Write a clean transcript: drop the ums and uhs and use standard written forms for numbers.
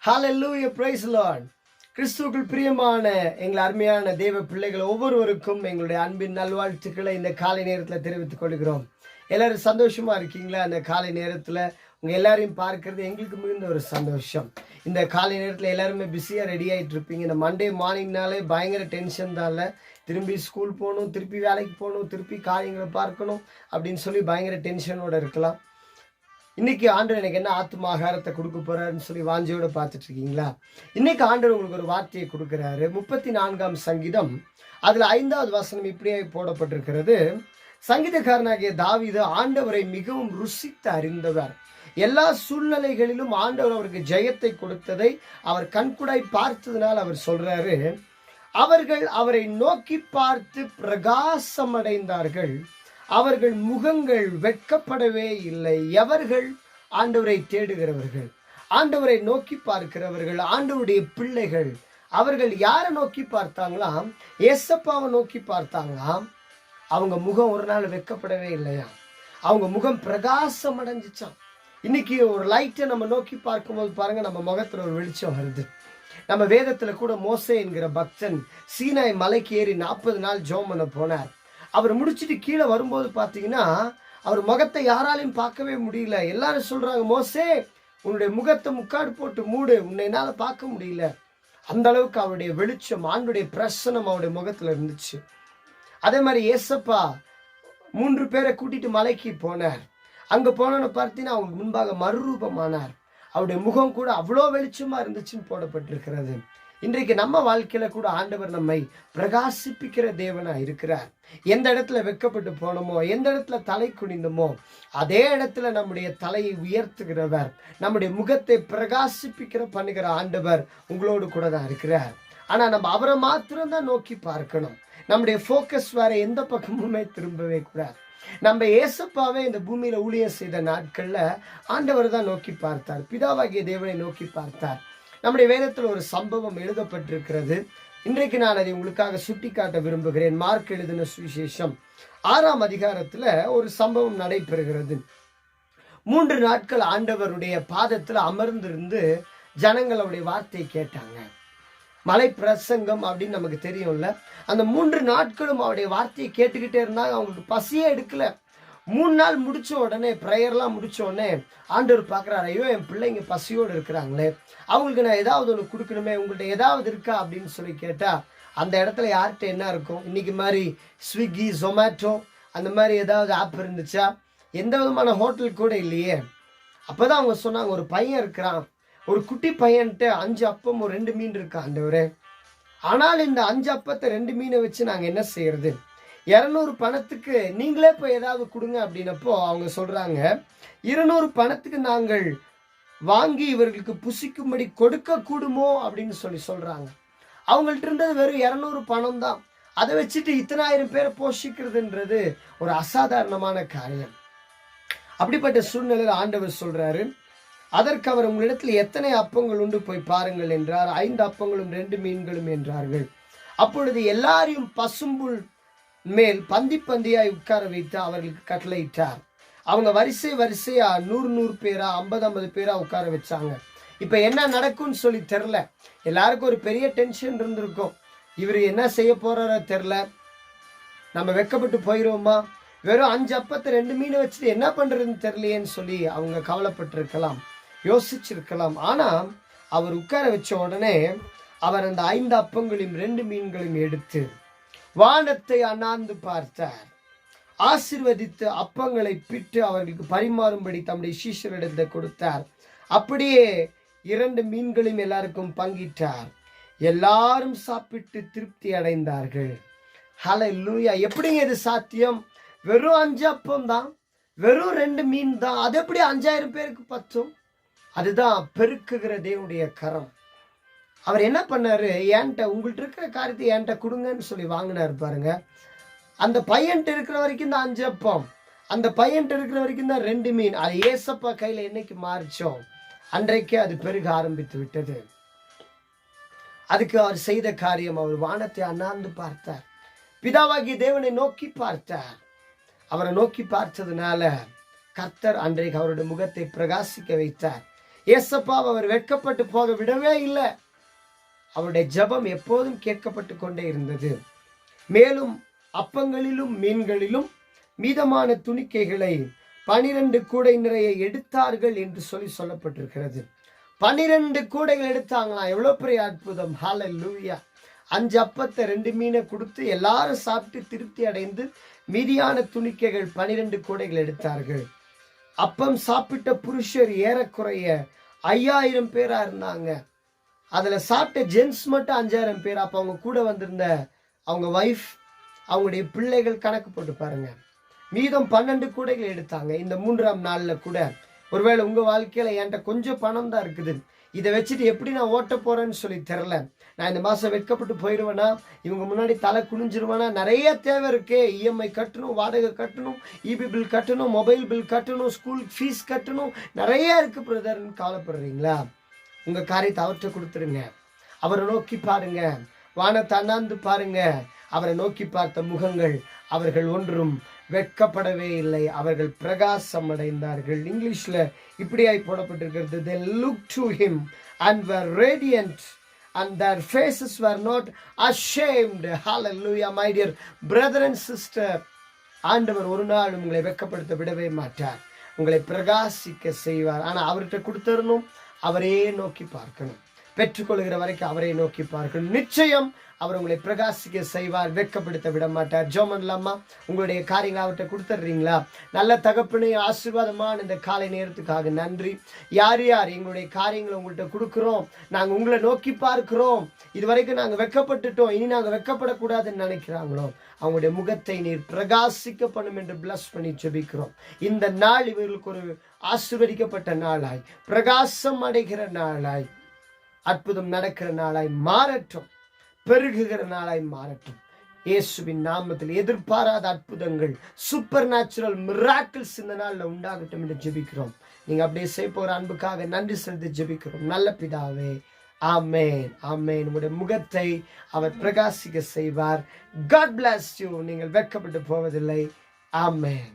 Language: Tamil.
Hallelujah, praise the Lord. கிறிஸ்துவுக்குள் பிரியமான எங்கள் அருமையான தேவ பிள்ளைகள் ஒவ்வொருவருக்கும் எங்களுடைய அன்பின் நல்வாழ்த்துக்களை இந்த காலை நேரத்தில் தெரிவித்துக் கொள்கிறோம். எல்லாரும் சந்தோஷமா இருக்கீங்களா? அந்த காலை நேரத்தில் உங்க எல்லாரையும் பார்க்கறது எங்களுக்கு மிகுந்த ஒரு சந்தோஷம். இந்த காலை நேரத்தில் எல்லாருமே பிஸியா ரெடி ஆகிட்டு இருப்பீங்க. இந்த மண்டே மார்னிங்னாலே பயங்கர டென்ஷன் தான். இல்லை, திரும்பி ஸ்கூல் போகணும், திருப்பி வேலைக்கு போகணும், திருப்பி காரியங்களை பார்க்கணும் அப்படின்னு சொல்லி பயங்கர டென்ஷனோட இருக்கலாம். இன்னைக்கு ஆண்டவர் எனக்கு என்ன ஆத்ம ஆகாரத்தை கொடுக்க போறாருன்னு சொல்லி வாஞ்சியோட பார்த்துட்டு இருக்கீங்களா? இன்னைக்கு ஆண்டவர் உங்களுக்கு ஒரு வார்த்தையை கொடுக்கிறாரு. 34ஆம் சங்கீதம் அதுல 5வது வசனம் இப்படியே போடப்பட்டிருக்கிறது. சங்கீதக்காரனாகிய தாவீது ஆண்டவரை மிகவும் ருசித்து அறிந்தவர். எல்லா சூழ்நிலைகளிலும் ஆண்டவர் அவருக்கு ஜெயத்தை கொடுத்ததை அவர் கண்கூடாய் பார்த்ததுனால் அவர் சொல்றாரு, அவர்கள் அவரை நோக்கி பார்த்து பிரகாசம் அடைந்தார்கள், அவர்கள் முகங்கள் வெட்கப்படவே இல்லை. எவர்கள்? ஆண்டவரை தேடுகிறவர்கள், ஆண்டவரை நோக்கி பார்க்கிறவர்கள், ஆண்டவருடைய பிள்ளைகள். அவர்கள் யாரை நோக்கி பார்த்தாங்களாம்? ஏசப்பாவை நோக்கி பார்த்தாங்களாம். அவங்க முகம் ஒரு நாள் வெட்கப்படவே இல்லையா? அவங்க முகம் பிரகாசம் அடைஞ்சிச்சான். இன்னைக்கு ஒரு லைட்டை நம்ம நோக்கி பார்க்கும்போது பாருங்க, நம்ம முகத்துல ஒரு வெளிச்சம் வருது. நம்ம வேதத்துல கூட மோசே என்கிற பக்தன் சீனாய் மலைக்கு ஏறி 40 நாள் ஜெபம் பண்ண போனார். அவர் முடிச்சுட்டு கீழே வரும்போது பார்த்தீங்கன்னா அவர் முகத்தை யாராலையும் பார்க்கவே முடியல. எல்லாரும் சொல்றாங்க, மோசே உன்னுடைய முகத்தை முக்காடு போட்டு மூடு, உன்னை என்னால பார்க்க முடியல. அந்த அளவுக்கு அவருடைய வெளிச்சம், ஆண்டுடைய பிரசனம் அவருடைய முகத்துல இருந்துச்சு. அதே மாதிரி ஏசப்பா 3 பேரை கூட்டிட்டு மலைக்கு போனார். அங்க போனோன்னு பார்த்தீங்கன்னா அவங்க முன்பாக மறுரூபமானார். அவருடைய முகம் கூட அவ்வளோ வெளிச்சமா இருந்துச்சுன்னு போடப்பட்டிருக்கிறது. இன்றைக்கு நம்ம வாழ்க்கையில கூட ஆண்டவர் நம்மை பிரகாசிப்பிக்கிற தேவனா இருக்கிறார். எந்த இடத்துல வெட்கப்பட்டு போனோமோ, எந்த இடத்துல தலை குனிந்தோமோ, அதே இடத்துல நம்முடைய தலையை உயர்த்துகிறவர், நம்முடைய முகத்தை பிரகாசிப்பிக்கிற பண்ணுகிற ஆண்டவர் உங்களோடு கூட தான் இருக்கிறார். ஆனா நம்ம அவரை மாத்திரம்தான் நோக்கி பார்க்கணும். நம்முடைய போக்கஸ் வேற எந்த பக்கமுமே திரும்பவே கூடாது. நம்ம ஏசப்பாவே இந்த பூமியில ஊழியம் செய்த நாட்கள்ல ஆண்டவர் தான் நோக்கி பார்த்தார், பிதாவாகிய தேவனை நோக்கி பார்த்தார். நம்முடைய வேதத்தில் ஒரு சம்பவம் எழுதப்பட்டிருக்கிறது. இன்றைக்கு நான் அதை உங்களுக்காக சுட்டி காட்ட விரும்புகிறேன். மார்க் எழுதின சுவிசேஷம் 6ஆம் அதிகாரத்துல ஒரு சம்பவம் நடைபெறுகிறது. 3 நாட்கள் ஆண்டவருடைய பாதத்துல அமர்ந்திருந்து ஜனங்களுடைய வார்த்தையை கேட்டாங்க. மலை பிரசங்கம் அப்படின்னு நமக்கு தெரியும்ல. அந்த 3 நாட்களும் அவருடைய வார்த்தையை கேட்டுக்கிட்டே இருந்தாங்க. அவங்களுக்கு பசியே எடுக்கல. 3 நாள் முடிச்ச உடனே, ப்ரேயர்லாம் முடிச்ச உடனே ஆண்டவர் பார்க்குறாரு, ஐயோ என் பிள்ளைங்க பசியோடு இருக்கிறாங்களே, அவங்களுக்கு நான் ஏதாவது ஒன்று கொடுக்கணுமே, உங்கள்கிட்ட ஏதாவது இருக்கா அப்படின்னு சொல்லி கேட்டா, அந்த இடத்துல யார்கிட்ட என்ன இருக்கும்? இன்னைக்கு மாதிரி ஸ்விக்கி, ஜொமேட்டோ அந்த மாதிரி ஏதாவது ஆப் இருந்துச்சா? எந்த விதமான ஹோட்டல் கூட இல்லையே. அப்போதான் அவங்க சொன்னாங்க, ஒரு பையன் இருக்கிறான், ஒரு குட்டி பையன்ட்டு 5 அப்பம் 2 மீன் இருக்கா ஆண்டவரே. ஆனால் இந்த 5 அப்பத்தை 2 மீனை வச்சு நாங்கள் என்ன செய்யறது? 200 பணத்துக்கு நீங்களே போய் ஏதாவது கொடுங்க அப்படின்னப்போ அவங்க சொல்றாங்க, 200 பணத்துக்கு நாங்கள் வாங்கி இவர்களுக்கு புசிக்கும்படி கொடுக்க கூடுமோ அப்படின்னு சொல்றாங்க. அவங்கள்ட்ட இருந்தது வெறும் 200 பணம் தான். அதை வச்சுட்டு இத்தனாயிரம் பேரை போஷிக்கிறதுன்றது ஒரு அசாதாரணமான காரியம். அப்படிப்பட்ட சூழ்நிலையில் ஆண்டவர் சொல்றாரு, அதற்கு அவர் உங்களிடத்தில் எத்தனை அப்பங்கள் உண்டு போய் பாருங்கள் என்றார். 5 அப்பங்களும் 2 மீன்களும் என்றார்கள். அப்பொழுது எல்லாரையும் பசும்புல் மேல் பந்தி பந்தியாய் உட்கார வைத்து அவர்களுக்கு கட்டளையிட்டார். அவங்க வரிசை வரிசையா 100 பேரா 50 பேரா உட்கார வச்சாங்க. இப்ப என்ன நடக்கும்னு சொல்லி தெரில. எல்லாருக்கும் ஒரு பெரிய டென்ஷன் இருந்திருக்கும். இவர் என்ன செய்ய போறாரோ தெரில, நம்ம வெக்கப்பட்டு போயிடுவோமா, வெறும் 5 அப்பத்தை 2 மீனை வச்சுட்டு என்ன பண்றதுன்னு தெரியலையேன்னு சொல்லி அவங்க கவலைப்பட்டிருக்கலாம், யோசிச்சிருக்கலாம். ஆனா அவர் உட்கார வச்ச உடனே அவர் அந்த 5 அப்பங்களையும் 2 மீன்களையும் எடுத்து வானத்தை அண்ணாந்து பார்த்தார். ஆசீர்வதித்து அப்பங்களை பிட்டு அவர்களுக்கு பரிமாறும்படி தம்முடைய சீஷரிடத்தை கொடுத்தார். அப்படியே 2 மீன்களையும் எல்லாருக்கும் பங்கிட்டார். எல்லாரும் சாப்பிட்டு திருப்தி அடைந்தார்கள். ஹல்லேலூயா! எப்படிங்க இது சாத்தியம்? வெறும் 5 அப்பம் தான், வெறும் 2 மீன் தான், அது எப்படி 5000 பேருக்கு பத்தும்? அதுதான் பெருக்குகிற தேவனுடைய கரம். அவர் என்ன பண்ணாரு? என்கிட்ட உங்கள்கிட்ட இருக்கிற காரியத்தை என்கிட்ட கொடுங்கன்னு சொல்லி வாங்கினார் பாருங்க. அந்த பையன்ட்டு இருக்கிற வரைக்கும் தான் 5 அப்பம், அந்த பையன்ட்டு இருக்கிற வரைக்கும் தான் 2 மீன். அது ஏசப்பா கையில என்னைக்கு மாறிச்சோம் அன்றைக்கே அது பெருக ஆரம்பித்து விட்டது. அதுக்கு அவர் செய்த காரியம், அவர் வானத்தை அண்ணாந்து பார்த்தார், பிதாவாகிய தேவனை நோக்கி பார்த்தார். அவரை நோக்கி பார்த்ததுனால கர்த்தர் அன்றைக்கு அவருடைய முகத்தை பிரகாசிக்க வைத்தார். ஏசப்பாவை அவர் வெட்கப்பட்டு போக விடவே இல்லை. அவருடைய ஜெபம் எப்போதும் கேட்கப்பட்டு கொண்டே இருந்தது. மேலும் அப்பங்களிலும் மீன்களிலும் மீதமான துணிக்கைகளை 12 கூடை நிறைய எடுத்தார்கள் என்று சொல்லப்பட்டிருக்கிறது. 12 கூடைகள் எடுத்தாங்களாம். எவ்வளவு பெரிய அற்புதம்! ஹல்லேலூயா. 5 அப்பத்தை 2 மீனை கொடுத்து எல்லாரும் சாப்பிட்டு திருப்தி அடைந்து மீதியான துணிக்கைகள் 12 கூடைகள் எடுத்தார்கள். அப்பம் சாப்பிட்ட புருஷர் ஏறக்குறைய 5000 பேரா இருந்தாங்க. அதுல சாப்பிட்ட ஜென்ஸ் மட்டும் 5000 பேர். அப்ப அவங்க கூட வந்திருந்த அவங்க வைஃப், அவங்களுடைய பிள்ளைகள் கணக்கு போட்டு பாருங்க. மீதம் 12 கூடைகள் எடுத்தாங்க. இந்த 3ஆம் நாள்ல கூட ஒருவேளை உங்க வாழ்க்கையில என்கிட்ட கொஞ்சம் பணம் தான் இருக்குது, இதை வச்சுட்டு எப்படி நான் ஓட்ட போறேன்னு சொல்லி தெரியல, நான் இந்த மாசம் வெட்கப்பட்டு போயிடுவேனா, இவங்க முன்னாடி தலை குனிஞ்சிருவேனா, நிறைய தேவை இருக்கே, இஎம்ஐ கட்டணும், வாடகை கட்டணும், இபி பில் கட்டணும், மொபைல் பில் கட்டணும், ஸ்கூல் ஃபீஸ் கட்டணும், நிறைய இருக்கு பிரதர்ன்னு கவலைப்படுறீங்களா? உங்க காரியத்தை அவர்கிட்ட கொடுத்துருங்க. அவரை நோக்கி பாருங்க. வானத்தை அண்ணாந்து பாருங்க. அவரை நோக்கி பார்த்த முகங்கள் அவர்கள் ஒன்றும் வெட்கப்படவே இல்லை. அவர்கள் பிரகாசம் அடைந்தார்கள். இங்கிலீஷ்ல இப்படியாய் போடப்பட்டிருக்கிறது, they looked to him and were radiant and their faces were not ashamed. Hallelujah, my dear brother and sister. ஆண்டவர் ஒரு நாள் உங்களை வெட்கப்படுத்த விடவே மாட்டார். உங்களை பிரகாசிக்க செய்வார். ஆனா அவர்கிட்ட கொடுத்துடணும், அவரே நோக்கி பார்க்கணும். பெற்றுக்கொள்கிற வரைக்கும் அவரை நோக்கி பார்க்கணும். நிச்சயம் அவர் உங்களை பிரகாசிக்க செய்வார், வெட்கப்படுத்த விட மாட்டார். ஜெபம் பண்ணலாமா? உங்களுடைய காரியங்களை அவர்கிட்ட கொடுத்துட்றீங்களா? நல்ல தகப்பனே, ஆசீர்வாதமான இந்த காலை நேரத்துக்காக நன்றி. யார் யார் எங்களுடைய காரியங்களை உங்கள்கிட்ட கொடுக்குறோம், நாங்கள் உங்களை நோக்கி பார்க்கிறோம், இது வரைக்கும் நாங்கள் வெட்கப்பட்டுட்டோம், இனி நாங்கள் வெட்கப்படக்கூடாதுன்னு நினைக்கிறாங்களோ, அவங்களுடைய முகத்தை நீர் பிரகாசிக்க பண்ணும் என்று பிளஸ் பண்ணி ஜெபிக்கிறோம். இந்த நாள் இவர்களுக்கு ஒரு ஆசீர்வதிக்கப்பட்ட நாளாய், பிரகாசம் அடைகிற நாளாய், அற்புதம் நடக்கிற நாளாய் மாறட்டும், பெருகுகிற நாளாய் மாறட்டும். இயேசுவின் நாமத்தில் எதிர்பாராத அற்புதங்கள், சூப்பர் நேச்சுரல் மிராக்கிள்ஸ் இந்த நாள்ல உண்டாகட்டும் என்று ஜெபிக்கிறோம். நீங்க அப்படியே செய்ய போகிற அன்புக்காக நன்றி செலுத்தி ஜெபிக்கிறோம். நல்ல பிதாவே, ஆமேன், ஆமேன். உங்களுடைய முகத்தை அவர் பிரகாசிக்க செய்வார். God bless you. நீங்கள் வெட்கப்பட்டு போவதில்லை. ஆமேன்.